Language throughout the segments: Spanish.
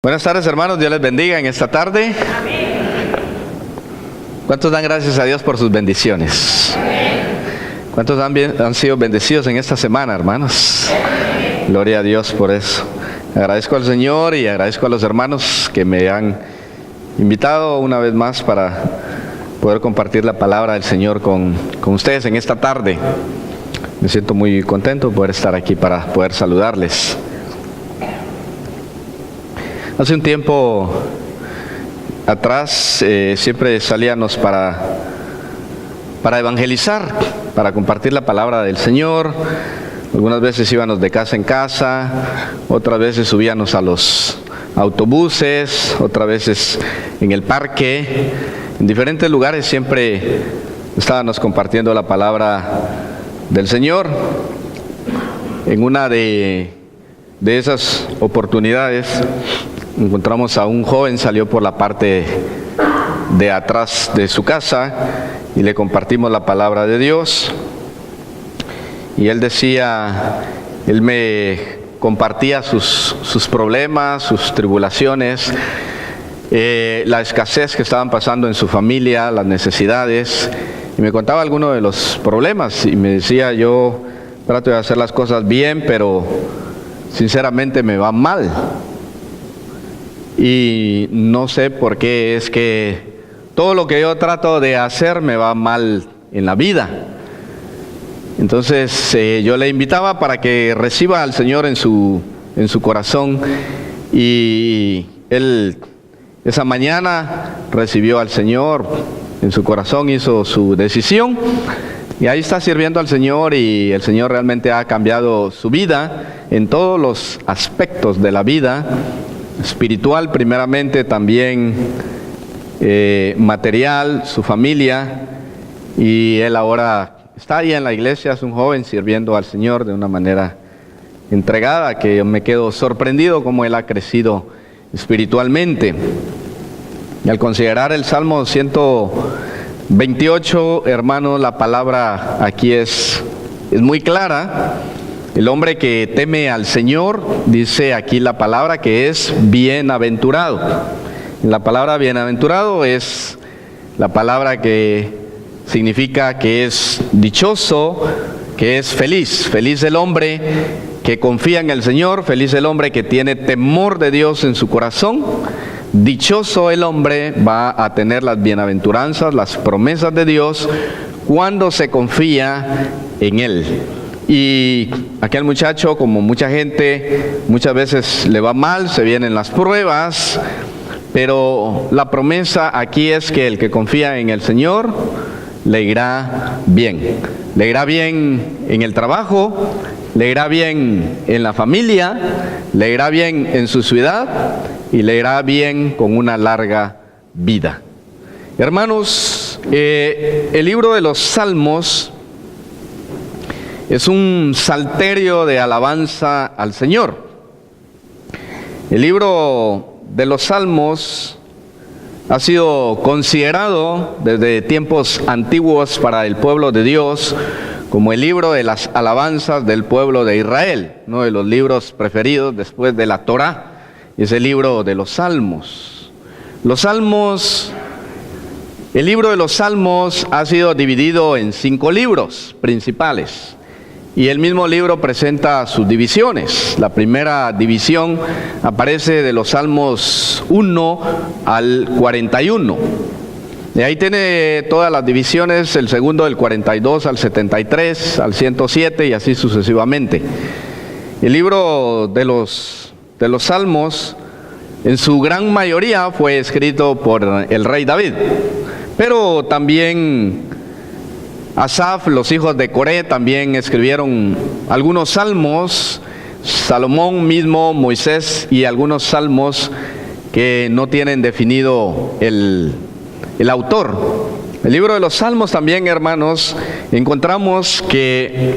Buenas tardes, hermanos, Dios les bendiga en esta tarde. Amén. ¿Cuántos dan gracias a Dios por sus bendiciones? Amén. ¿Cuántos han sido bendecidos en esta semana, hermanos? Amén. Gloria a Dios por eso. Agradezco al Señor y agradezco a los hermanos que me han invitado una vez más para poder compartir la palabra del Señor con ustedes en esta tarde. Me siento muy contento de poder estar aquí para poder saludarles. Hace un tiempo atrás siempre salíamos para evangelizar, para compartir la palabra del Señor. Algunas veces íbamos de casa en casa, otras veces subíamos a los autobuses, otras veces en el parque. En diferentes lugares siempre estábamos compartiendo la palabra del Señor. En una de esas oportunidades encontramos a un joven, salió por la parte de atrás de su casa y le compartimos la palabra de Dios. Y él me compartía sus problemas, sus tribulaciones, la escasez que estaban pasando en su familia, las necesidades. Y me contaba algunos de los problemas y me decía: yo trato de hacer las cosas bien, pero sinceramente me va mal. Y no sé por qué es que todo lo que yo trato de hacer me va mal en la vida. Entonces yo le invitaba para que reciba al Señor en su corazón, y él esa mañana recibió al Señor en su corazón, hizo su decisión y ahí está sirviendo al Señor, y el Señor realmente ha cambiado su vida en todos los aspectos de la vida. Espiritual primeramente, también material, su familia, y él ahora está ahí en la iglesia, es un joven sirviendo al Señor de una manera entregada, que yo me quedo sorprendido cómo él ha crecido espiritualmente. Y al considerar el Salmo 128, hermanos, la palabra aquí es muy clara. El hombre que teme al Señor, dice aquí la palabra, que es bienaventurado. La palabra bienaventurado es la palabra que significa que es dichoso, que es feliz. Feliz el hombre que confía en el Señor, feliz el hombre que tiene temor de Dios en su corazón. Dichoso el hombre, va a tener las bienaventuranzas, las promesas de Dios cuando se confía en Él. Y aquel muchacho, como mucha gente, muchas veces le va mal, se vienen las pruebas, pero la promesa aquí es que el que confía en el Señor le irá bien. Le irá bien en el trabajo, le irá bien en la familia, le irá bien en su ciudad y le irá bien con una larga vida. Hermanos, el libro de los Salmos es un salterio de alabanza al Señor. El libro de los Salmos ha sido considerado desde tiempos antiguos para el pueblo de Dios como el libro de las alabanzas del pueblo de Israel, uno de los libros preferidos después de la Torá, es el libro de los Salmos. El libro de los Salmos ha sido dividido en 5 libros principales. Y el mismo libro presenta sus divisiones. La primera división aparece de los Salmos 1 al 41. Y ahí tiene todas las divisiones, el segundo del 42 al 73, al 107 y así sucesivamente. El libro de los Salmos, en su gran mayoría, fue escrito por el rey David. Pero también Asaf, los hijos de Coré, también escribieron algunos salmos. Salomón mismo, Moisés, y algunos salmos que no tienen definido el autor. El libro de los Salmos también, hermanos, encontramos que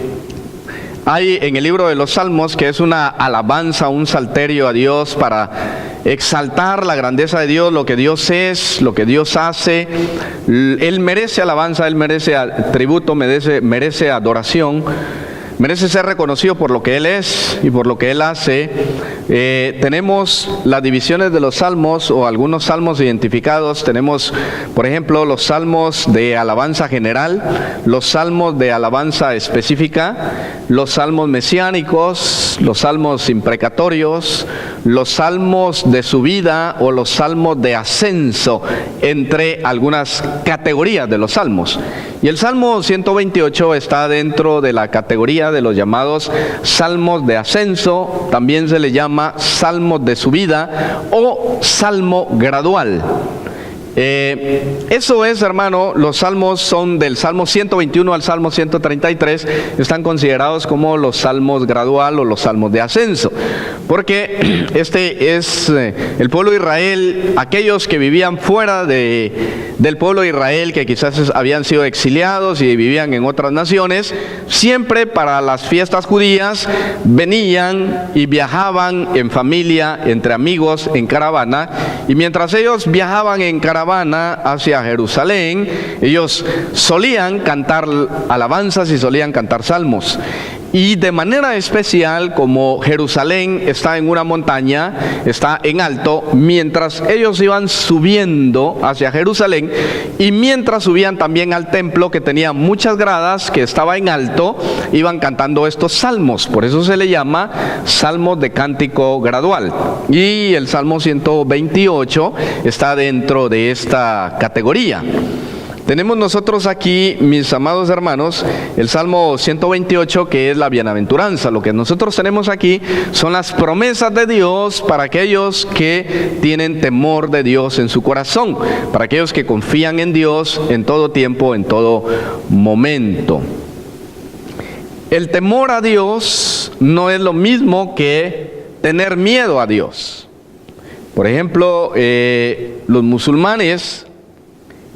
hay en el libro de los Salmos que es una alabanza, un salterio a Dios para exaltar la grandeza de Dios, lo que Dios es, lo que Dios hace. Él merece alabanza, Él merece tributo, merece adoración, merece ser reconocido por lo que Él es y por lo que Él hace, tenemos las divisiones de los salmos o algunos salmos identificados. Tenemos, por ejemplo, los salmos de alabanza general, los salmos de alabanza específica, los salmos mesiánicos, los salmos imprecatorios, los salmos de subida o los salmos de ascenso, entre algunas categorías de los salmos. Y el Salmo 128 está dentro de la categoría de los llamados salmos de ascenso, también se le llama salmos de subida o salmo gradual. Eso es, hermano, los salmos son del Salmo 121 al Salmo 133, están considerados como los salmos gradual o los salmos de ascenso, porque este es el pueblo de Israel, aquellos que vivían fuera del pueblo de Israel, que quizás habían sido exiliados y vivían en otras naciones, siempre para las fiestas judías venían y viajaban en familia, entre amigos, en caravana, y mientras ellos viajaban en caravana hacia Jerusalén, ellos solían cantar alabanzas y solían cantar salmos. Y de manera especial, como Jerusalén está en una montaña, está en alto, mientras ellos iban subiendo hacia Jerusalén y mientras subían también al templo que tenía muchas gradas, que estaba en alto, iban cantando estos salmos. Por eso se le llama salmos de cántico gradual. Y el Salmo 128 está dentro de esta categoría. Tenemos nosotros aquí, mis amados hermanos, el Salmo 128, que es la bienaventuranza. Lo que nosotros tenemos aquí son las promesas de Dios para aquellos que tienen temor de Dios en su corazón, para aquellos que confían en Dios en todo tiempo, en todo momento. El temor a Dios no es lo mismo que tener miedo a Dios. Por ejemplo, los musulmanes,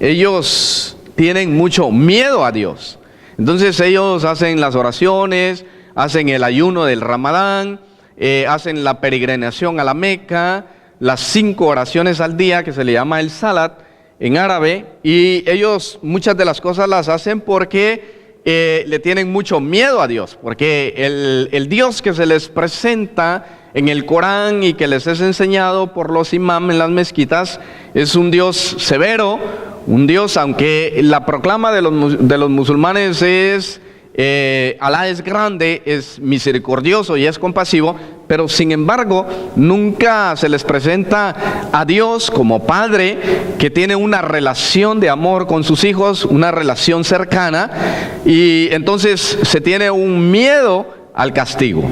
ellos tienen mucho miedo a Dios. Entonces ellos hacen las oraciones, hacen el ayuno del Ramadán, hacen la peregrinación a la Meca, las 5 oraciones al día, que se le llama el Salat en árabe, y ellos muchas de las cosas las hacen porque le tienen mucho miedo a Dios, porque el Dios que se les presenta en el Corán y que les es enseñado por los imam en las mezquitas es un Dios severo, un Dios, aunque la proclama de los musulmanes es Alá es grande, es misericordioso y es compasivo, pero sin embargo nunca se les presenta a Dios como Padre que tiene una relación de amor con sus hijos, una relación cercana, y entonces se tiene un miedo al castigo.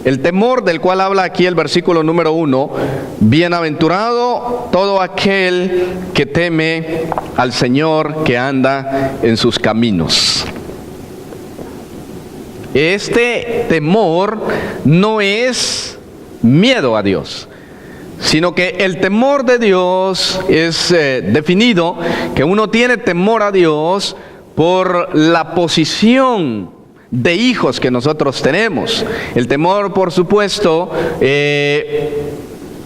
El temor del cual habla aquí el versículo número 1, bienaventurado todo aquel que teme al Señor, que anda en sus caminos. Este temor no es miedo a Dios, sino que el temor de Dios es definido, que uno tiene temor a Dios por la posición de hijos que nosotros tenemos. El temor, por supuesto,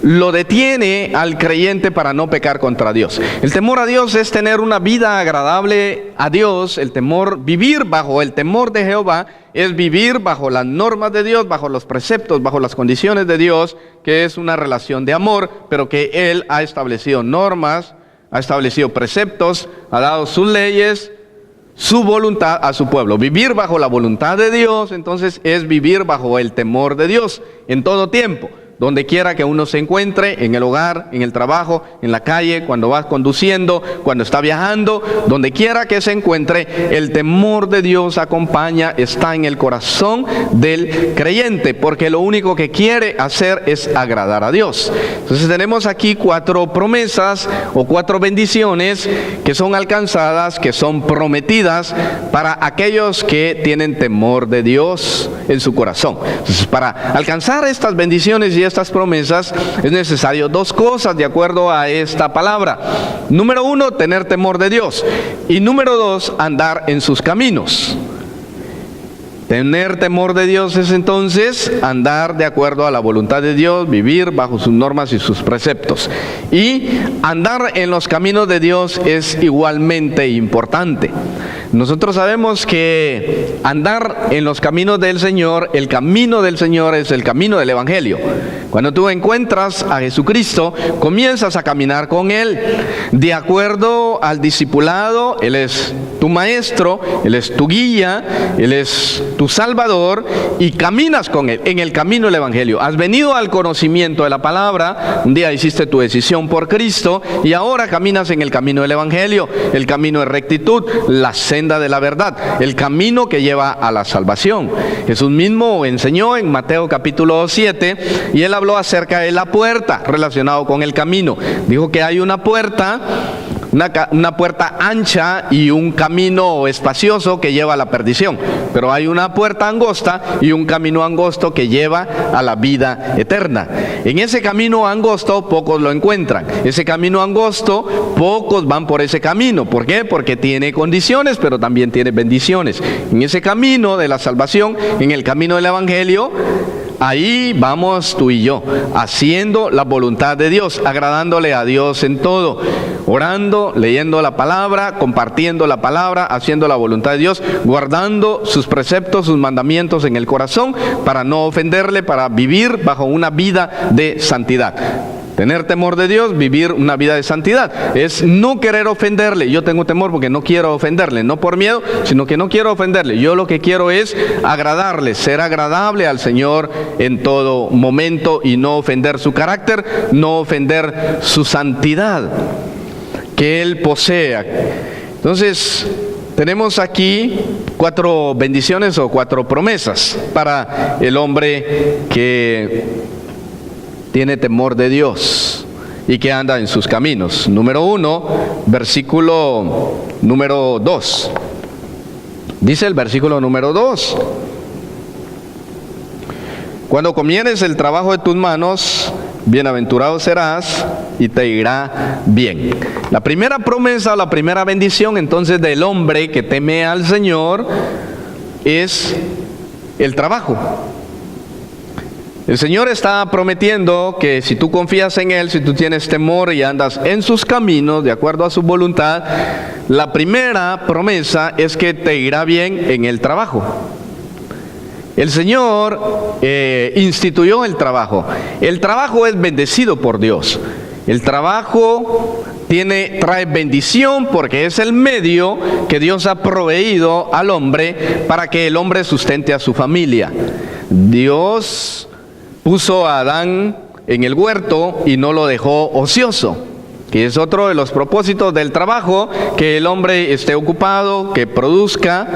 lo detiene al creyente para no pecar contra Dios. El temor a Dios es tener una vida agradable a Dios. El temor, vivir bajo el temor de Jehová, es vivir bajo las normas de Dios, bajo los preceptos, bajo las condiciones de Dios, que es una relación de amor, pero que Él ha establecido normas, ha establecido preceptos, ha dado sus leyes, su voluntad a su pueblo. Vivir bajo la voluntad de Dios, entonces, es vivir bajo el temor de Dios en todo tiempo. Donde quiera que uno se encuentre, en el hogar, en el trabajo, en la calle, cuando va conduciendo, cuando está viajando, donde quiera que se encuentre, el temor de Dios acompaña, está en el corazón del creyente, porque lo único que quiere hacer es agradar a Dios. Entonces tenemos aquí 4 promesas o 4 bendiciones que son alcanzadas, que son prometidas para aquellos que tienen temor de Dios en su corazón. Entonces, para alcanzar estas bendiciones y estas promesas es necesario 2 cosas de acuerdo a esta palabra. Número 1, tener temor de Dios, y número 2, andar en sus caminos. Tener temor de Dios es entonces andar de acuerdo a la voluntad de Dios, vivir bajo sus normas y sus preceptos. Y andar en los caminos de Dios es igualmente importante. Nosotros sabemos que andar en los caminos del Señor, el camino del Señor es el camino del Evangelio. Cuando tú encuentras a Jesucristo, comienzas a caminar con Él. De acuerdo al discipulado, Él es tu maestro, Él es tu guía, Él es tu salvador y caminas con Él en el camino del Evangelio. Has venido al conocimiento de la palabra, un día hiciste tu decisión por Cristo y ahora caminas en el camino del Evangelio, el camino de rectitud, la senda de la verdad, el camino que lleva a la salvación. Jesús mismo enseñó en Mateo capítulo 7 y Él habló acerca de la puerta relacionado con el camino. Dijo que hay una puerta, una puerta ancha y un camino espacioso que lleva a la perdición, pero hay una puerta angosta y un camino angosto que lleva a la vida eterna. En ese camino angosto pocos lo encuentran. Ese camino angosto, pocos van por ese camino. ¿Por qué? Porque tiene condiciones, pero también tiene bendiciones. En ese camino de la salvación, en el camino del Evangelio, ahí vamos tú y yo, haciendo la voluntad de Dios, agradándole a Dios en todo, orando, leyendo la palabra, compartiendo la palabra, haciendo la voluntad de Dios, guardando sus preceptos, sus mandamientos en el corazón para no ofenderle, para vivir bajo una vida de santidad. Tener temor de Dios, vivir una vida de santidad, es no querer ofenderle. Yo tengo temor porque no quiero ofenderle, no por miedo, sino que no quiero ofenderle. Yo lo que quiero es agradarle, ser agradable al Señor en todo momento y no ofender su carácter, no ofender su santidad que Él posea. Entonces, tenemos aquí 4 bendiciones o 4 promesas para el hombre que tiene temor de Dios y que anda en sus caminos. Número 1, versículo número 2. Dice el versículo número 2: cuando comieres el trabajo de tus manos, bienaventurado serás y te irá bien. La primera promesa, la primera bendición entonces del hombre que teme al Señor es el trabajo. El Señor está prometiendo que si tú confías en Él, si tú tienes temor y andas en sus caminos, de acuerdo a su voluntad, la primera promesa es que te irá bien en el trabajo. El Señor instituyó el trabajo. El trabajo es bendecido por Dios. El trabajo trae bendición porque es el medio que Dios ha proveído al hombre para que el hombre sustente a su familia. Dios puso a Adán en el huerto y no lo dejó ocioso, que es otro de los propósitos del trabajo, que el hombre esté ocupado, que produzca,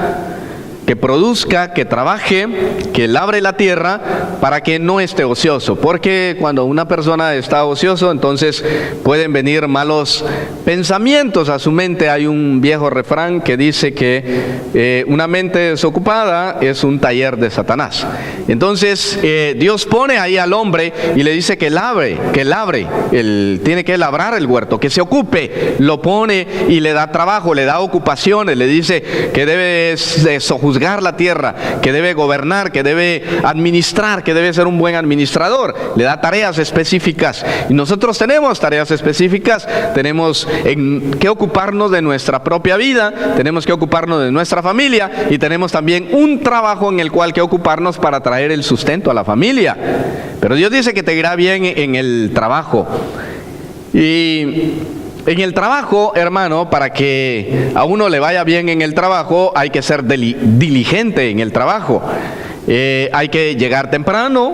que trabaje, que labre la tierra para que no esté ocioso, porque cuando una persona está ocioso, entonces pueden venir malos pensamientos a su mente. Hay un viejo refrán que dice que una mente desocupada es un taller de Satanás. Entonces Dios pone ahí al hombre y le dice que labre, él tiene que labrar el huerto, que se ocupe, lo pone y le da trabajo, le da ocupaciones, le dice que debe sojuzgar la tierra, que debe gobernar, que debe administrar, que debe ser un buen administrador. Le da tareas específicas y nosotros tenemos tareas específicas. Tenemos que ocuparnos de nuestra propia vida, tenemos que ocuparnos de nuestra familia y tenemos también un trabajo en el cual que ocuparnos para traer el sustento a la familia. Pero Dios dice que te irá bien en el trabajo. Y en el trabajo, hermano, para que a uno le vaya bien en el trabajo, hay que ser diligente en el trabajo. Hay que llegar temprano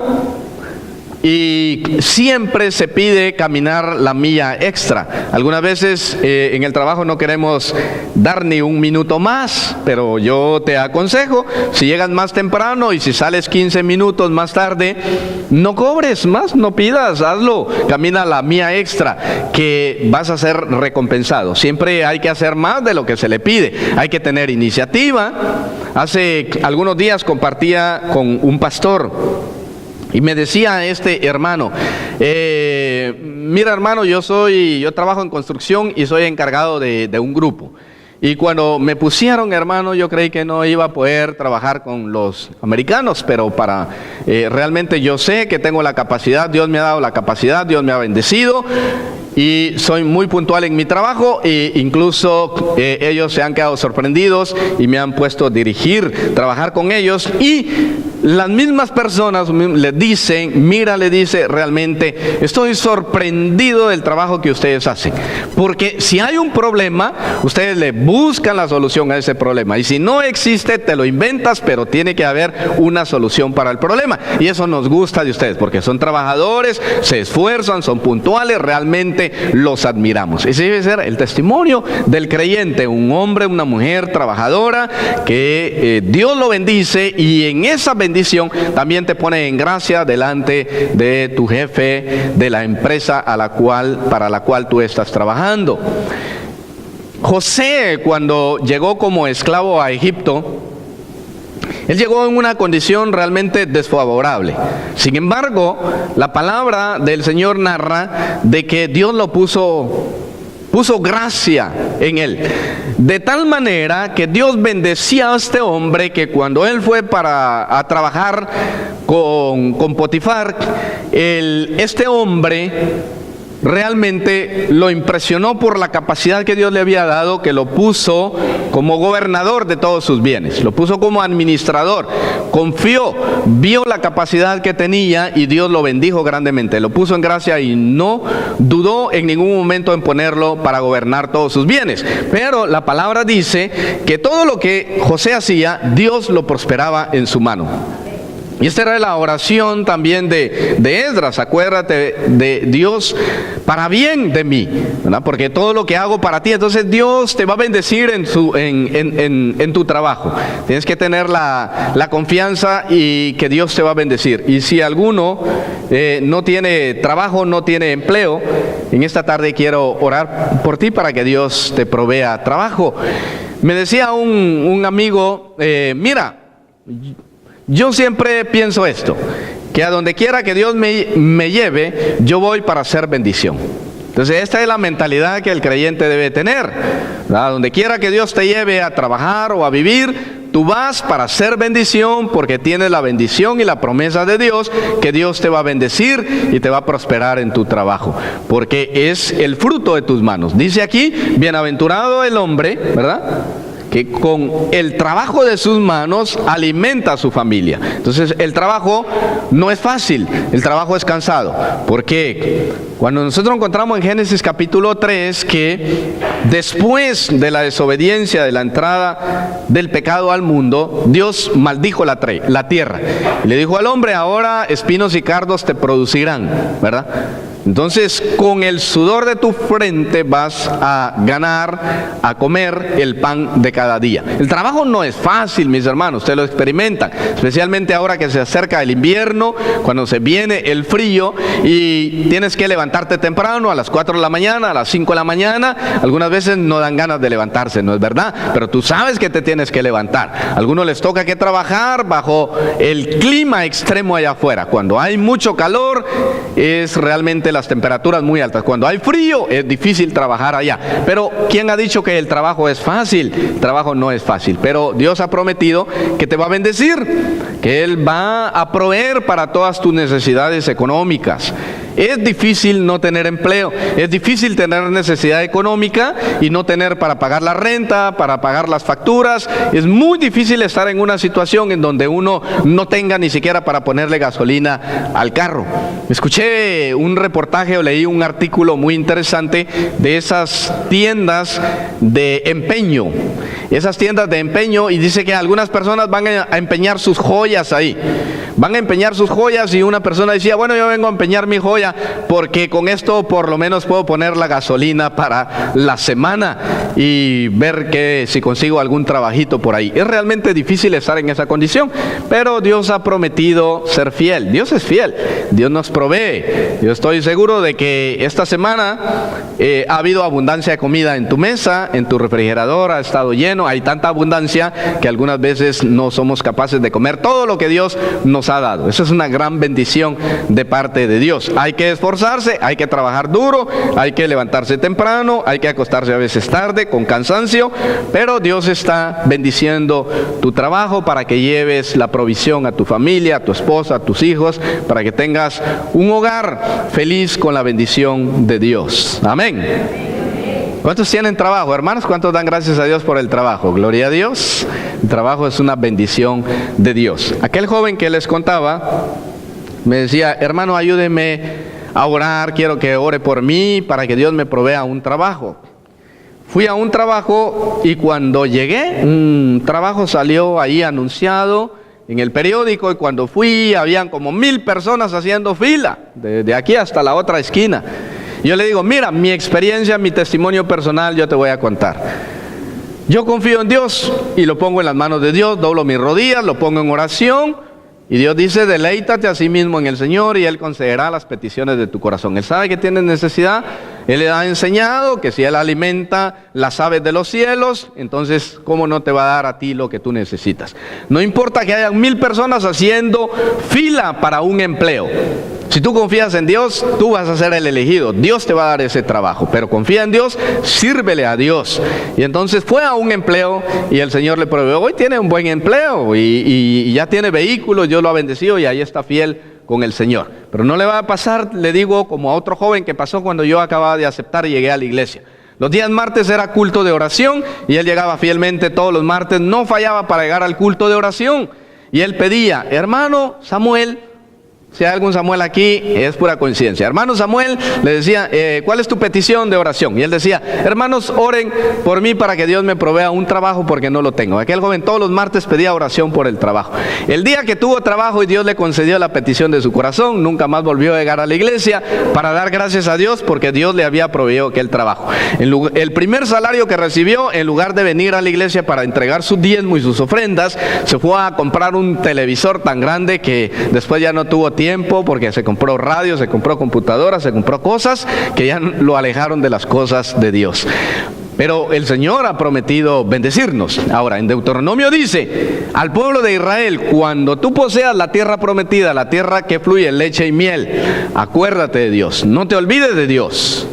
y siempre se pide caminar la milla extra. Algunas veces en el trabajo no queremos dar ni un minuto más, pero yo te aconsejo, si llegas más temprano y si sales 15 minutos más tarde, no cobres más, no pidas, hazlo, camina la milla extra, que vas a ser recompensado. Siempre hay que hacer más de lo que se le pide, hay que tener iniciativa. Hace algunos días compartía con un pastor y me decía este hermano, mira hermano, yo trabajo en construcción y soy encargado de un grupo. Y cuando me pusieron, hermano, yo creí que no iba a poder trabajar con los americanos, pero realmente yo sé que tengo la capacidad, Dios me ha dado la capacidad, Dios me ha bendecido y soy muy puntual en mi trabajo e incluso ellos se han quedado sorprendidos y me han puesto a dirigir, trabajar con ellos y las mismas personas le dicen, mira, le dice, realmente estoy sorprendido del trabajo que ustedes hacen. Porque si hay un problema, ustedes le buscan la solución a ese problema. Y si no existe, te lo inventas, pero tiene que haber una solución para el problema. Y eso nos gusta de ustedes, porque son trabajadores, se esfuerzan, son puntuales, realmente los admiramos. Ese debe ser el testimonio del creyente, un hombre, una mujer trabajadora, que Dios lo bendice, y en esa bendición también te pone en gracia delante de tu jefe, de la empresa para la cual tú estás trabajando. José, cuando llegó como esclavo a Egipto, él llegó en una condición realmente desfavorable. Sin embargo, la palabra del Señor narra de que Dios lo puso gracia en él, de tal manera que Dios bendecía a este hombre, que cuando él fue a trabajar con Potifar, este hombre realmente lo impresionó por la capacidad que Dios le había dado, que lo puso como gobernador de todos sus bienes, lo puso como administrador, confió, vio la capacidad que tenía y Dios lo bendijo grandemente, lo puso en gracia y no dudó en ningún momento en ponerlo para gobernar todos sus bienes. Pero la palabra dice que todo lo que José hacía, Dios lo prosperaba en su mano. Y esta era la oración también de Esdras: acuérdate de Dios para bien de mí, ¿verdad? Porque todo lo que hago para ti, entonces Dios te va a bendecir en tu trabajo. Tienes que tener la confianza y que Dios te va a bendecir. Y si alguno no tiene trabajo, no tiene empleo, en esta tarde quiero orar por ti para que Dios te provea trabajo. Me decía un amigo, mira, yo siempre pienso esto, que a donde quiera que Dios me lleve, yo voy para hacer bendición. Entonces esta es la mentalidad que el creyente debe tener, ¿verdad? A donde quiera que Dios te lleve a trabajar o a vivir, tú vas para hacer bendición, porque tienes la bendición y la promesa de Dios, que Dios te va a bendecir y te va a prosperar en tu trabajo, porque es el fruto de tus manos. Dice aquí, bienaventurado el hombre, ¿verdad?, que con el trabajo de sus manos alimenta a su familia. Entonces el trabajo no es fácil, el trabajo es cansado. Porque cuando nosotros encontramos en Génesis capítulo 3 que después de la desobediencia, de la entrada del pecado al mundo, Dios maldijo la tierra y le dijo al hombre: ahora espinos y cardos te producirán, ¿verdad? Entonces, con el sudor de tu frente vas a ganar, a comer el pan de cada día. El trabajo no es fácil, mis hermanos, ustedes lo experimentan, especialmente ahora que se acerca el invierno, cuando se viene el frío y tienes que levantarte temprano, a las 4 de la mañana, a las 5 de la mañana. Algunas veces no dan ganas de levantarse, ¿no es verdad? Pero tú sabes que te tienes que levantar. A algunos les toca que trabajar bajo el clima extremo allá afuera. Cuando hay mucho calor, es realmente las temperaturas muy altas. Cuando hay frío, es difícil trabajar allá. Pero ¿quién ha dicho que el trabajo es fácil? El trabajo no es fácil, pero Dios ha prometido que te va a bendecir, que Él va a proveer para todas tus necesidades económicas. Es difícil no tener empleo, es difícil tener necesidad económica y no tener para pagar la renta, para pagar las facturas. Es muy difícil estar en una situación en donde uno no tenga ni siquiera para ponerle gasolina al carro. Escuché un reportaje o leí un artículo muy interesante de esas tiendas de empeño. Esas tiendas de empeño, y dice que algunas personas van a empeñar sus joyas ahí. Van a empeñar sus joyas y una persona decía: bueno, yo vengo a empeñar mi joya porque con esto por lo menos puedo poner la gasolina para la semana y ver que si consigo algún trabajito por ahí. Es realmente difícil estar en esa condición, pero Dios ha prometido ser fiel. Dios es fiel, Dios nos provee. Yo estoy seguro de que esta semana ha habido abundancia de comida en tu mesa, en tu refrigerador ha estado lleno. Hay tanta abundancia que algunas veces no somos capaces de comer todo lo que Dios nos ha dado. Esa es una gran bendición de parte de Dios. Hay que esforzarse, hay que trabajar duro, hay que levantarse temprano, hay que acostarse a veces tarde, con cansancio, pero Dios está bendiciendo tu trabajo para que lleves la provisión a tu familia, a tu esposa, a tus hijos, para que tengas un hogar feliz con la bendición de Dios. Amén. ¿Cuántos tienen trabajo, hermanos? ¿Cuántos dan gracias a Dios por el trabajo? Gloria a Dios. El trabajo es una bendición de Dios. Aquel joven que les contaba me decía, hermano, ayúdeme a orar, quiero que ore por mí para que Dios me provea un trabajo. Fui a un trabajo y cuando llegué, un trabajo salió ahí anunciado en el periódico, y cuando fui habían como 1000 personas haciendo fila, de aquí hasta la otra esquina. Yo le digo, mira, mi experiencia, mi testimonio personal, yo te voy a contar. Yo confío en Dios y lo pongo en las manos de Dios, doblo mis rodillas, lo pongo en oración, y Dios dice, deleítate a sí mismo en el Señor y Él concederá las peticiones de tu corazón. Él sabe que tienes necesidad, Él le ha enseñado que si Él alimenta las aves de los cielos, entonces ¿cómo no te va a dar a ti lo que tú necesitas? No importa que hayan 1000 personas haciendo fila para un empleo. Si tú confías en Dios, tú vas a ser el elegido. Dios te va a dar ese trabajo, pero confía en Dios, sírvele a Dios. Y entonces fue a un empleo y el Señor le proveyó. Hoy tiene un buen empleo y ya tiene vehículos, Dios lo ha bendecido y ahí está fiel con el Señor. Pero no le va a pasar, le digo, como a otro joven que pasó cuando yo acababa de aceptar y llegué a la iglesia. Los días martes era culto de oración y él llegaba fielmente todos los martes, no fallaba para llegar al culto de oración. Y él pedía, hermano Samuel, si hay algún Samuel aquí, es pura coincidencia. Hermano Samuel, le decía, ¿cuál es tu petición de oración? Y él decía, hermanos, oren por mí para que Dios me provea un trabajo porque no lo tengo. Aquel joven todos los martes pedía oración por el trabajo. El día que tuvo trabajo y Dios le concedió la petición de su corazón, nunca más volvió a llegar a la iglesia para dar gracias a Dios porque Dios le había proveído aquel trabajo. El primer salario que recibió, en lugar de venir a la iglesia para entregar sus diezmos y sus ofrendas, se fue a comprar un televisor tan grande que después ya no tuvo tiempo porque se compró radio, se compró computadora, se compró cosas que ya lo alejaron de las cosas de Dios. Pero el Señor ha prometido bendecirnos. Ahora, en Deuteronomio dice, al pueblo de Israel, cuando tú poseas la tierra prometida, la tierra que fluye leche y miel, acuérdate de Dios, no te olvides de Dios.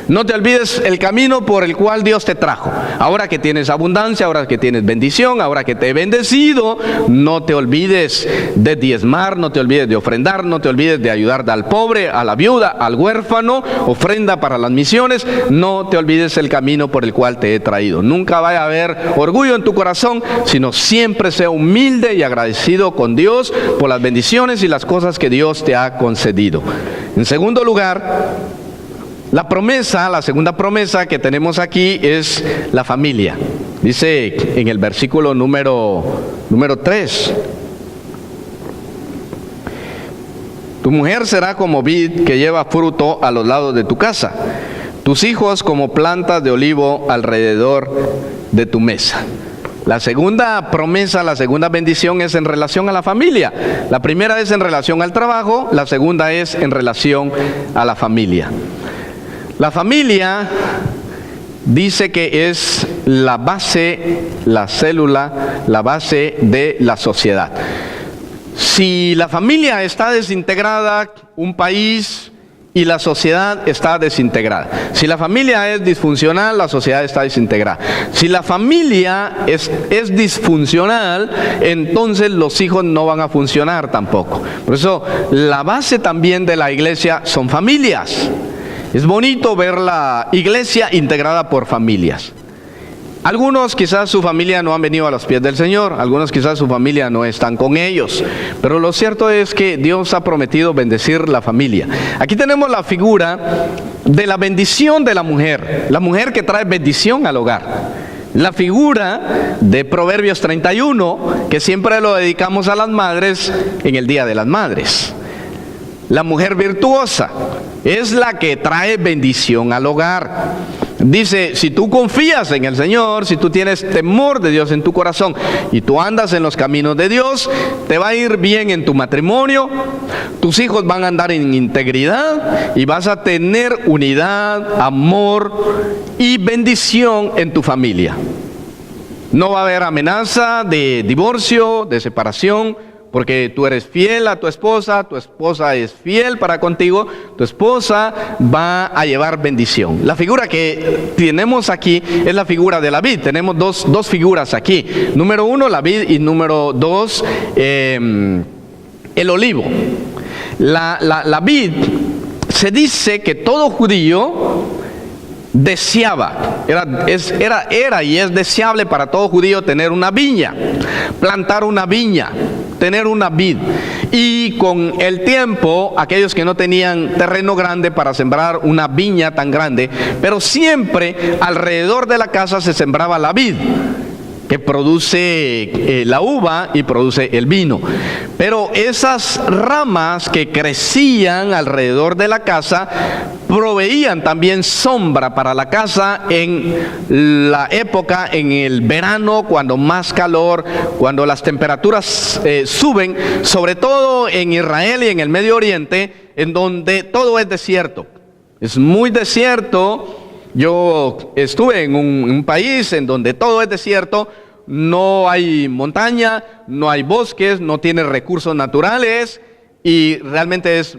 No te olvides el camino por el cual Dios te trajo. Ahora que tienes abundancia, ahora que tienes bendición, ahora que te he bendecido, no te olvides de diezmar, no te olvides de ofrendar, no te olvides de ayudar al pobre, a la viuda, al huérfano, ofrenda para las misiones. No te olvides el camino por el cual te he traído. Nunca vaya a haber orgullo en tu corazón, sino siempre sea humilde y agradecido con Dios por las bendiciones y las cosas que Dios te ha concedido. En segundo lugar, la segunda promesa que tenemos aquí es la familia. Dice en el versículo número 3. Tu mujer será como vid que lleva fruto a los lados de tu casa. Tus hijos como plantas de olivo alrededor de tu mesa. La segunda promesa, la segunda bendición es en relación a la familia. La primera es en relación al trabajo, la segunda es en relación a la familia. La familia dice que es la base, la célula, la base de la sociedad. Si la familia está desintegrada, un país y la sociedad está desintegrada. Si la familia es disfuncional, la sociedad está desintegrada. Si la familia es disfuncional, entonces los hijos no van a funcionar tampoco. Por eso la base también de la iglesia son familias. Es bonito ver la iglesia integrada por familias. Algunos quizás su familia no han venido a los pies del Señor, algunos quizás su familia no están con ellos, pero lo cierto es que Dios ha prometido bendecir la familia. Aquí tenemos la figura de la bendición de la mujer que trae bendición al hogar. La figura de Proverbios 31, que siempre lo dedicamos a las madres en el Día de las Madres. La mujer virtuosa es la que trae bendición al hogar. Dice, si tú confías en el Señor, si tú tienes temor de Dios en tu corazón y tú andas en los caminos de Dios, te va a ir bien en tu matrimonio, tus hijos van a andar en integridad y vas a tener unidad, amor y bendición en tu familia. No va a haber amenaza de divorcio, de separación, porque tú eres fiel a tu esposa es fiel para contigo, tu esposa va a llevar bendición. La figura que tenemos aquí es la figura de la vid. Tenemos dos figuras aquí. Número 1, la vid, y número 2, el olivo. La vid, se dice que todo judío deseaba, era y es deseable para todo judío tener una viña, plantar una viña, tener una vid. Y con el tiempo, aquellos que no tenían terreno grande para sembrar una viña tan grande, pero siempre alrededor de la casa se sembraba la vid, que produce la uva y produce el vino. Pero esas ramas que crecían alrededor de la casa proveían también sombra para la casa en la época, en el verano, cuando más calor, cuando las temperaturas suben, sobre todo en Israel y en el Medio Oriente, en donde todo es desierto. Es muy desierto. Yo estuve en un país en donde todo es desierto, no hay montaña, no hay bosques, no tiene recursos naturales y realmente es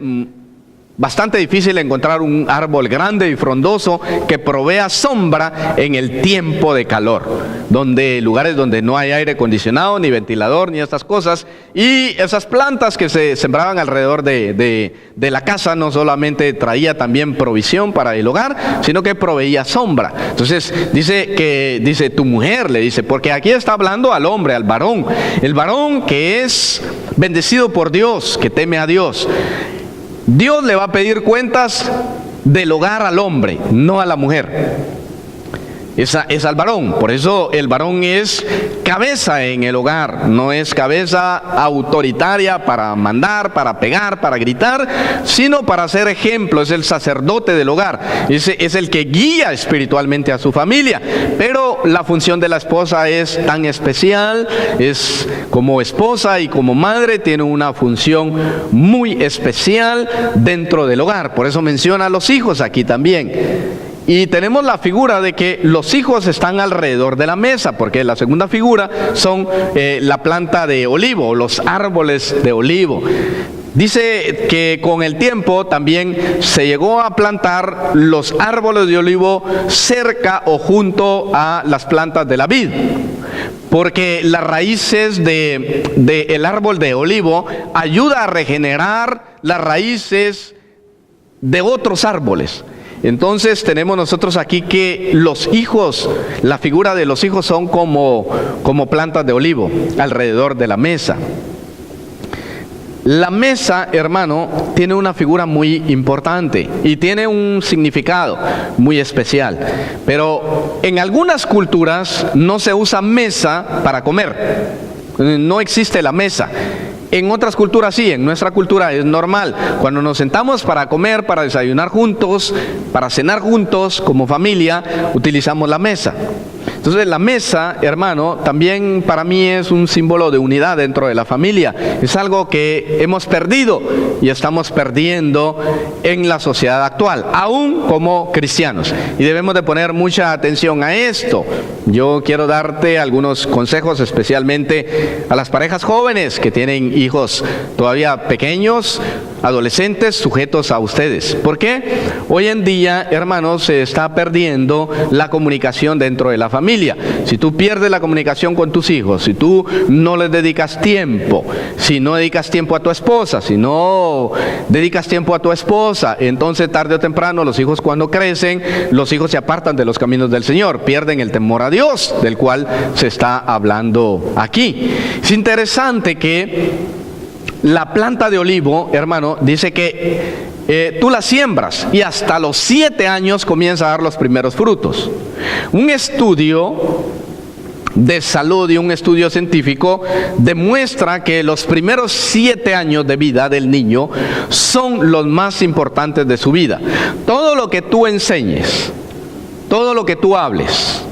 bastante difícil encontrar un árbol grande y frondoso que provea sombra en el tiempo de calor, lugares donde no hay aire acondicionado, ni ventilador, ni estas cosas. Y esas plantas que se sembraban alrededor de la casa no solamente traía también provisión para el hogar, sino que proveía sombra. Entonces dice tu mujer, le dice, porque aquí está hablando al hombre, al varón, el varón que es bendecido por Dios, que teme a Dios. Dios le va a pedir cuentas del hogar al hombre, no a la mujer. Es al varón. Por eso el varón es cabeza en el hogar, no es cabeza autoritaria para mandar, para pegar, para gritar, sino para ser ejemplo. Es el sacerdote del hogar, es el que guía espiritualmente a su familia. Pero la función de la esposa es tan especial, es como esposa y como madre tiene una función muy especial dentro del hogar. Por eso menciona a los hijos aquí también. Y tenemos la figura de que los hijos están alrededor de la mesa, porque la segunda figura son la planta de olivo, los árboles de olivo. Dice que con el tiempo también se llegó a plantar los árboles de olivo cerca o junto a las plantas de la vid, porque las raíces del árbol de olivo ayuda a regenerar las raíces de otros árboles. Entonces tenemos nosotros aquí que los hijos, la figura de los hijos son como plantas de olivo alrededor de la mesa. La mesa, hermano, tiene una figura muy importante y tiene un significado muy especial. Pero en algunas culturas no se usa mesa para comer, no existe la mesa. En otras culturas sí, en nuestra cultura es normal. Cuando nos sentamos para comer, para desayunar juntos, para cenar juntos como familia, utilizamos la mesa. Entonces la mesa, hermano, también para mí es un símbolo de unidad dentro de la familia. Es algo que hemos perdido y estamos perdiendo en la sociedad actual, aún como cristianos. Y debemos de poner mucha atención a esto. Yo quiero darte algunos consejos, especialmente a las parejas jóvenes que tienen hijos todavía pequeños, adolescentes, sujetos a ustedes. ¿Por qué? Hoy en día, hermanos, se está perdiendo la comunicación dentro de la familia. Si tú pierdes la comunicación con tus hijos, si tú no les dedicas tiempo, si no dedicas tiempo a tu esposa, si no dedicas tiempo a tu esposa, entonces tarde o temprano los hijos cuando crecen, los hijos se apartan de los caminos del Señor, pierden el temor a Dios, del cual se está hablando aquí. Es interesante que la planta de olivo, hermano, dice que tú la siembras y hasta los 7 años comienza a dar los primeros frutos. Un estudio de salud y un estudio científico demuestra que los primeros 7 años de vida del niño son los más importantes de su vida. Todo lo que tú enseñes, todo lo que tú hables,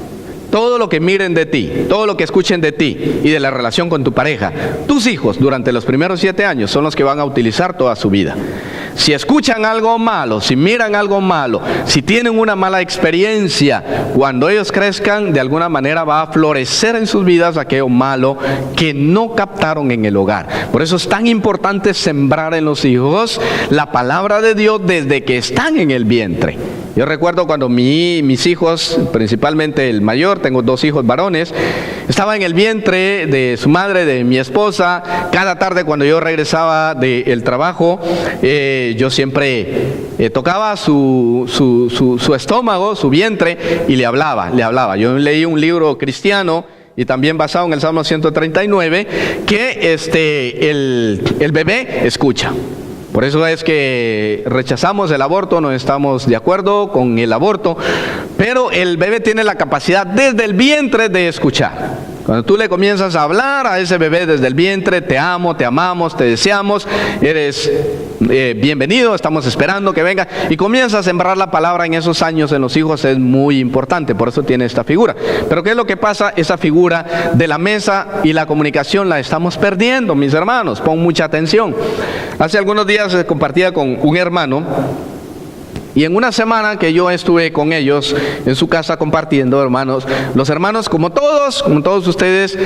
todo lo que miren de ti, todo lo que escuchen de ti y de la relación con tu pareja, tus hijos durante los primeros 7 años son los que van a utilizar toda su vida. Si escuchan algo malo, si miran algo malo, si tienen una mala experiencia, cuando ellos crezcan, de alguna manera va a florecer en sus vidas aquello malo que no captaron en el hogar. Por eso es tan importante sembrar en los hijos la palabra de Dios desde que están en el vientre. Yo recuerdo cuando mis hijos, principalmente el mayor, tengo 2 hijos varones, estaba en el vientre de su madre, de mi esposa. Cada tarde cuando yo regresaba del trabajo, yo siempre tocaba su estómago, su vientre, y le hablaba. Yo leí un libro cristiano, y también basado en el Salmo 139, que el bebé escucha. Por eso es que rechazamos el aborto, no estamos de acuerdo con el aborto, pero el bebé tiene la capacidad desde el vientre de escuchar. Cuando tú le comienzas a hablar a ese bebé desde el vientre, te amo, te amamos, te deseamos, eres bienvenido, estamos esperando que venga, y comienzas a sembrar la palabra en esos años en los hijos, es muy importante, por eso tiene esta figura. Pero ¿qué es lo que pasa? Esa figura de la mesa y la comunicación la estamos perdiendo, mis hermanos, pon mucha atención. Hace algunos días compartía con un hermano, y en una semana que yo estuve con ellos en su casa compartiendo, hermanos, los hermanos como todos ustedes,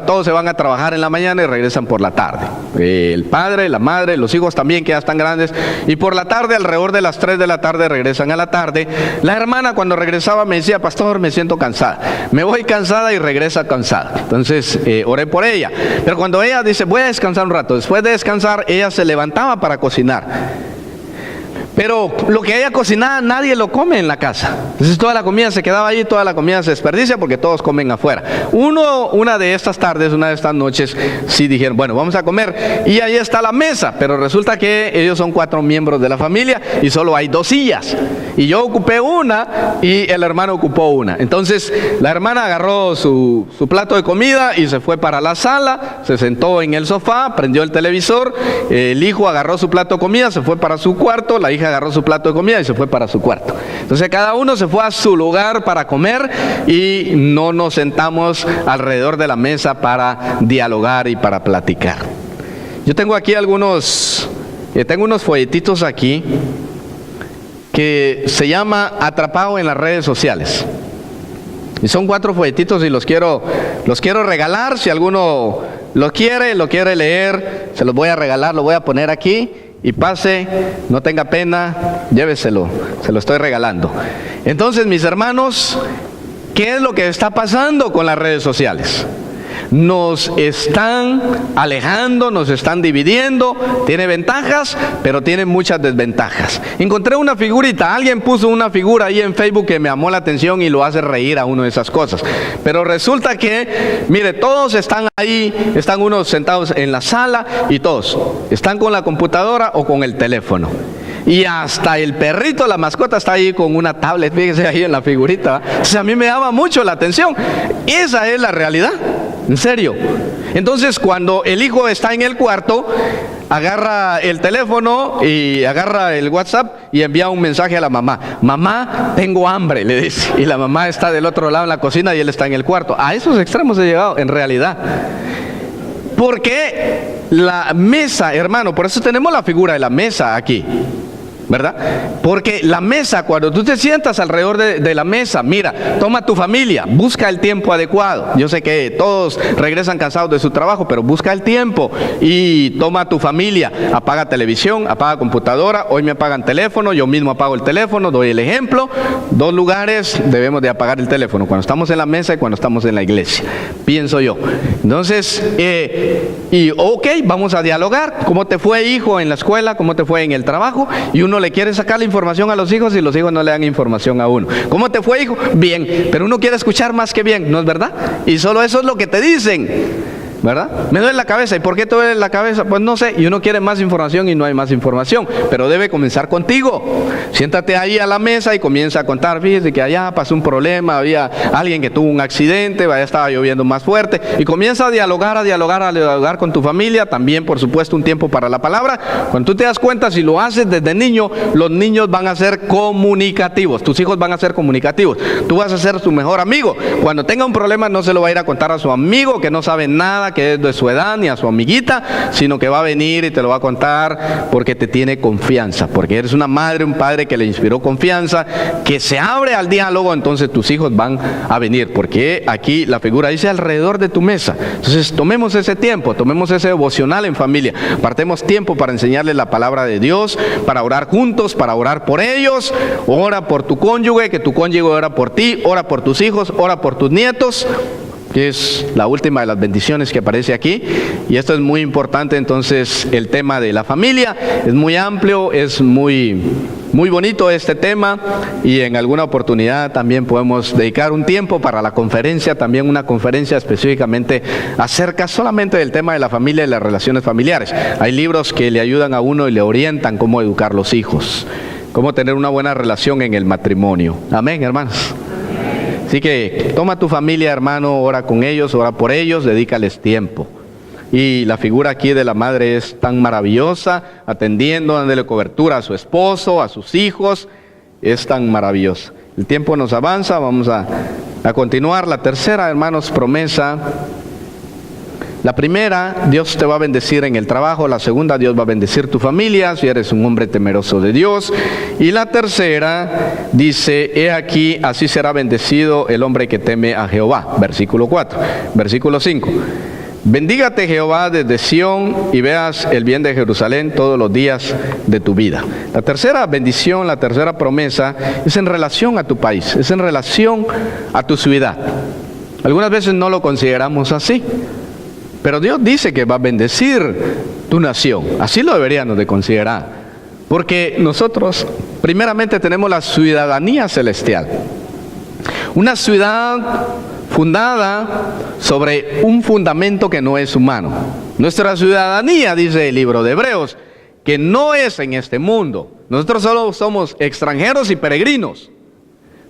todos se van a trabajar en la mañana y regresan por la tarde. El padre, la madre, los hijos también que ya están grandes, y por la tarde, alrededor de las 3 de la tarde, regresan a la tarde. La hermana cuando regresaba me decía: pastor, me siento cansada, me voy cansada, y regresa cansada. Entonces oré por ella, pero cuando ella dice voy a descansar un rato, después de descansar ella se levantaba para cocinar. Pero lo que ella cocinaba nadie lo come en la casa. Entonces toda la comida se quedaba allí, toda la comida se desperdicia porque todos comen afuera. Una de estas tardes, una de estas noches, sí dijeron, bueno, vamos a comer. Y ahí está la mesa, pero resulta que ellos son 4 miembros de la familia y solo hay 2 sillas. Y yo ocupé una y el hermano ocupó una. Entonces la hermana agarró su plato de comida y se fue para la sala, se sentó en el sofá, prendió el televisor. El hijo agarró su plato de comida, se fue para su cuarto. La hija agarró su plato de comida y se fue para su cuarto. Entonces cada uno se fue a su lugar para comer y no nos sentamos alrededor de la mesa para dialogar y para platicar. Yo tengo aquí tengo unos folletitos aquí que se llama Atrapado en las redes sociales. Y son 4 folletitos y los quiero regalar. Si alguno lo quiere leer, se los voy a regalar, lo voy a poner aquí. Y pase, no tenga pena, lléveselo, se lo estoy regalando. Entonces, mis hermanos, ¿qué es lo que está pasando con las redes sociales? Nos están alejando, nos están dividiendo. Tiene ventajas, pero tiene muchas desventajas. Encontré una figurita, alguien puso una figura ahí en Facebook que me llamó la atención y lo hace reír a uno de esas cosas. Pero resulta que, mire, todos están ahí, están unos sentados en la sala y todos están con la computadora o con el teléfono. Y hasta el perrito, la mascota, está ahí con una tablet, fíjese ahí en la figurita. O sea, a mí me llama mucho la atención. Esa es la realidad, en serio. Entonces, cuando el hijo está en el cuarto, agarra el teléfono y agarra el WhatsApp y envía un mensaje a la mamá. Mamá, tengo hambre, le dice. Y la mamá está del otro lado en la cocina y él está en el cuarto. A esos extremos he llegado, en realidad. Porque la mesa, hermano, por eso tenemos la figura de la mesa aquí, ¿verdad? Porque la mesa, cuando tú te sientas alrededor de la mesa, mira, toma tu familia, busca el tiempo adecuado. Yo sé que todos regresan cansados de su trabajo, pero busca el tiempo y toma tu familia, apaga televisión, apaga computadora. Hoy me apagan teléfono, yo mismo apago el teléfono, doy el ejemplo. 2 lugares debemos de apagar el teléfono, cuando estamos en la mesa y cuando estamos en la iglesia, pienso yo. Entonces, ok, vamos a dialogar. ¿Cómo te fue, hijo, en la escuela? ¿Cómo te fue en el trabajo? Y uno le quiere sacar la información a los hijos y los hijos no le dan información a uno. ¿Cómo te fue, hijo? Bien, pero uno quiere escuchar más que bien, ¿no es verdad? Y solo eso es lo que te dicen, ¿verdad? Me duele la cabeza. ¿Y por qué te duele la cabeza? Pues no sé. Y uno quiere más información y no hay más información. Pero debe comenzar contigo. Siéntate ahí a la mesa y comienza a contar. Fíjese que allá pasó un problema, había alguien que tuvo un accidente, allá estaba lloviendo más fuerte. Y comienza a dialogar con tu familia. También, por supuesto, un tiempo para la palabra. Cuando tú te das cuenta, si lo haces desde niño, los niños van a ser comunicativos. Tus hijos van a ser comunicativos. Tú vas a ser su mejor amigo. Cuando tenga un problema, no se lo va a ir a contar a su amigo que no sabe nada, nada que es de su edad ni a su amiguita, sino que va a venir y te lo va a contar porque te tiene confianza, porque eres una madre, un padre que le inspiró confianza, que se abre al diálogo. Entonces tus hijos van a venir, porque aquí la figura dice alrededor de tu mesa. Entonces tomemos ese tiempo, tomemos ese devocional en familia, apartemos tiempo para enseñarles la palabra de Dios, para orar juntos, para orar por ellos. Ora por tu cónyuge, que tu cónyuge ora por ti, ora por tus hijos, ora por tus nietos, que es la última de las bendiciones que aparece aquí. Y esto es muy importante. Entonces el tema de la familia es muy amplio, es muy bonito este tema, y en alguna oportunidad también podemos dedicar un tiempo para la conferencia, también una conferencia específicamente acerca solamente del tema de la familia y las relaciones familiares. Hay libros que le ayudan a uno y le orientan cómo educar los hijos, cómo tener una buena relación en el matrimonio. Amén, hermanos. Así que toma tu familia, hermano, ora con ellos, ora por ellos, dedícales tiempo. Y la figura aquí de la madre es tan maravillosa, atendiendo, dándole cobertura a su esposo, a sus hijos, es tan maravillosa. El tiempo nos avanza, vamos a continuar. La tercera, hermanos, promesa. La primera, Dios te va a bendecir en el trabajo. La segunda, Dios va a bendecir tu familia, si eres un hombre temeroso de Dios. Y la tercera, dice, he aquí, así será bendecido el hombre que teme a Jehová. Versículo 4. Versículo 5. Bendígate Jehová desde Sión y veas el bien de Jerusalén todos los días de tu vida. La tercera bendición, la tercera promesa es en relación a tu país, es en relación a tu ciudad. Algunas veces no lo consideramos así, pero Dios dice que va a bendecir tu nación. Así lo deberíamos de considerar, porque nosotros primeramente tenemos la ciudadanía celestial, una ciudad fundada sobre un fundamento que no es humano. Nuestra ciudadanía, dice el libro de Hebreos, que no es en este mundo. Nosotros solo somos extranjeros y peregrinos.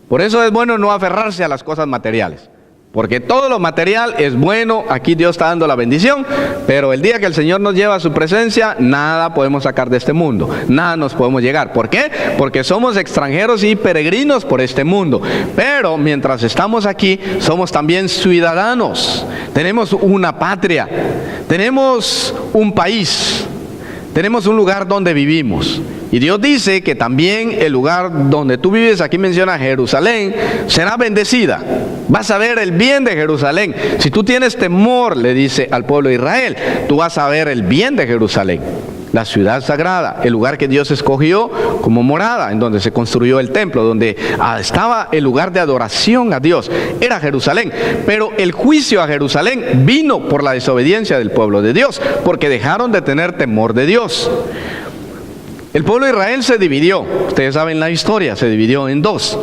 Por eso es bueno no aferrarse a las cosas materiales, porque todo lo material es bueno. Aquí Dios está dando la bendición, pero el día que el Señor nos lleva a su presencia, nada podemos sacar de este mundo, nada nos podemos llegar. ¿Por qué? Porque somos extranjeros y peregrinos por este mundo. Pero mientras estamos aquí, somos también ciudadanos. Tenemos una patria, tenemos un país, tenemos un lugar donde vivimos. Y Dios dice que también el lugar donde tú vives, aquí menciona Jerusalén, será bendecida. Vas a ver el bien de Jerusalén. Si tú tienes temor, le dice al pueblo de Israel, tú vas a ver el bien de Jerusalén. La ciudad sagrada, el lugar que Dios escogió como morada, en donde se construyó el templo, donde estaba el lugar de adoración a Dios, era Jerusalén. Pero el juicio a Jerusalén vino por la desobediencia del pueblo de Dios, porque dejaron de tener temor de Dios. El pueblo de Israel se dividió, ustedes saben la historia, se dividió en dos.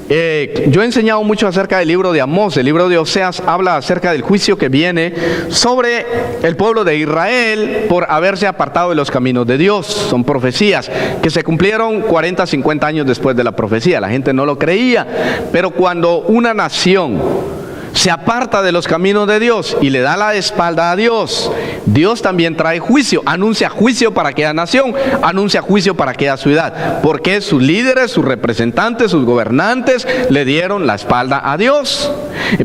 Yo he enseñado mucho acerca del libro de Amós. El libro de Oseas habla acerca del juicio que viene sobre el pueblo de Israel por haberse apartado de los caminos de Dios. Son profecías que se cumplieron 40, 50 años después de la profecía. La gente no lo creía, pero cuando una nación se aparta de los caminos de Dios y le da la espalda a Dios, Dios también trae juicio, anuncia juicio para aquella nación, anuncia juicio para aquella ciudad, porque sus líderes, sus representantes, sus gobernantes le dieron la espalda a Dios.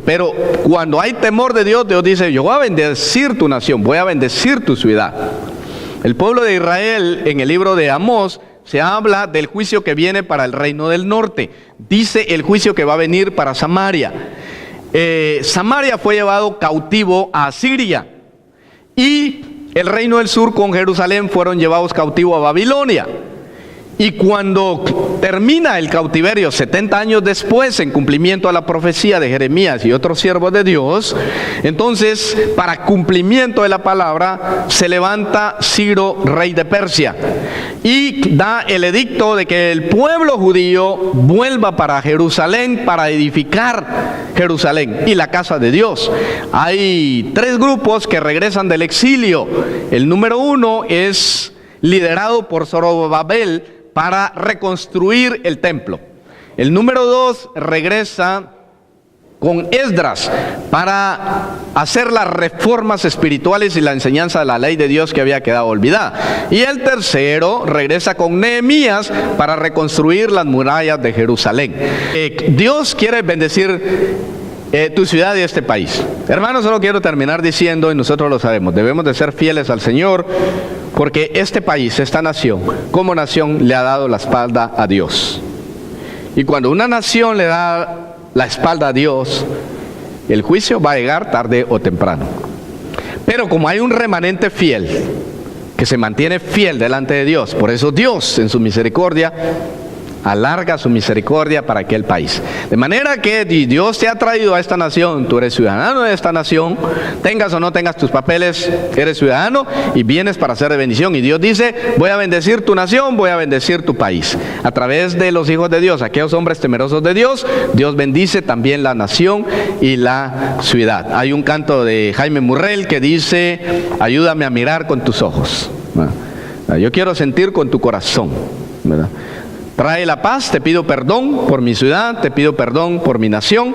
Pero cuando hay temor de Dios, Dios dice, yo voy a bendecir tu nación, voy a bendecir tu ciudad. El pueblo de Israel, en el libro de Amós, se habla del juicio que viene para el reino del norte. Dice el juicio que va a venir para Samaria. Samaria fue llevado cautivo a Asiria y el reino del sur con Jerusalén fueron llevados cautivo a Babilonia. Y cuando termina el cautiverio 70 años después, en cumplimiento a la profecía de Jeremías y otros siervos de Dios, entonces para cumplimiento de la palabra se levanta Ciro, rey de Persia, y da el edicto de que el pueblo judío vuelva para Jerusalén, para edificar Jerusalén y la casa de Dios. Hay tres grupos que regresan del exilio. El número uno es liderado por Zorobabel para reconstruir el templo. El número dos regresa con Esdras para hacer las reformas espirituales y la enseñanza de la ley de Dios que había quedado olvidada. Y el tercero regresa con Nehemías para reconstruir las murallas de Jerusalén. Dios quiere bendecir tu ciudad y este país. Hermanos, solo quiero terminar diciendo, y nosotros lo sabemos, debemos de ser fieles al Señor, porque este país, esta nación, como nación, le ha dado la espalda a Dios. Y cuando una nación le da la espalda a Dios, el juicio va a llegar tarde o temprano. Pero como hay un remanente fiel, que se mantiene fiel delante de Dios, por eso Dios, en su misericordia, alarga su misericordia para aquel país. De manera que Dios te ha traído a esta nación, tú eres ciudadano de esta nación, tengas o no tengas tus papeles, eres ciudadano y vienes para ser de bendición. Y Dios dice, voy a bendecir tu nación, voy a bendecir tu país. A través de los hijos de Dios, aquellos hombres temerosos de Dios, Dios bendice también la nación y la ciudad. Hay un canto de Jaime Murrell que dice, ayúdame a mirar con tus ojos. Yo quiero sentir con tu corazón, ¿verdad? Trae la paz, te pido perdón por mi ciudad, te pido perdón por mi nación.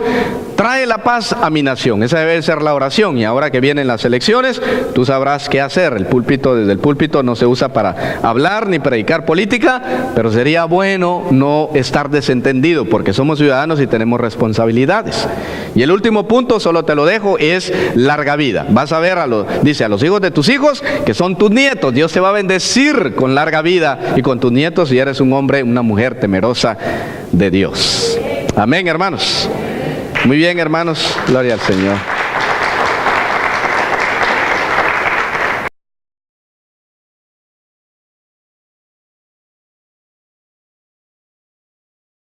Trae la paz a mi nación. Esa debe ser la oración. Y ahora que vienen las elecciones, tú sabrás qué hacer. Desde el púlpito no se usa para hablar ni predicar política, pero sería bueno no estar desentendido, porque somos ciudadanos y tenemos responsabilidades. Y el último punto, solo te lo dejo, es larga vida. Vas a ver, dice, a los hijos de tus hijos, que son tus nietos. Dios te va a bendecir con larga vida y con tus nietos si eres un hombre, una mujer temerosa de Dios. Amén, hermanos. Muy bien, hermanos. Gloria al Señor.